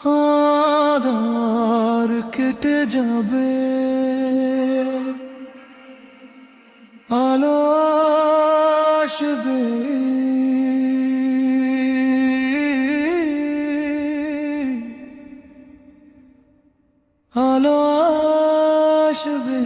আধার কেটে যাবে, আলো আসবে, আলো আসবে।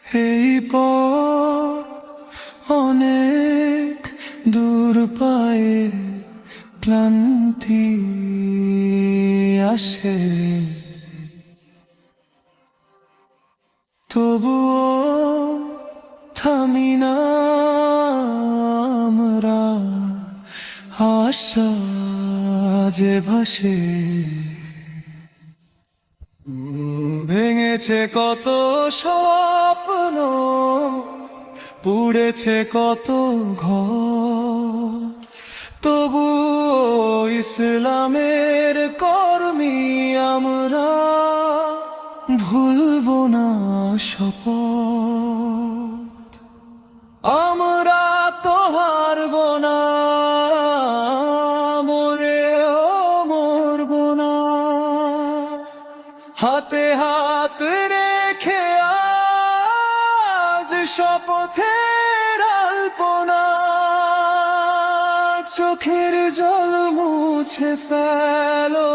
এই পথ অনেক দূর পায়ে ক্লান্তি আসে, তবুও থামি না আমরা, আশা যে ভাসে। ভেঙেছে কত স্বপ্ন, পুড়েছে কত ঘর, তবু ইসলামের কর্মী আমরা, ভুলবো না শপথ। আমরা তো হারবো না, মরেও মরবো না। হাতে হাত রেখে আজ শপথের আলপনা, চোখের জল মুছে ফেলো।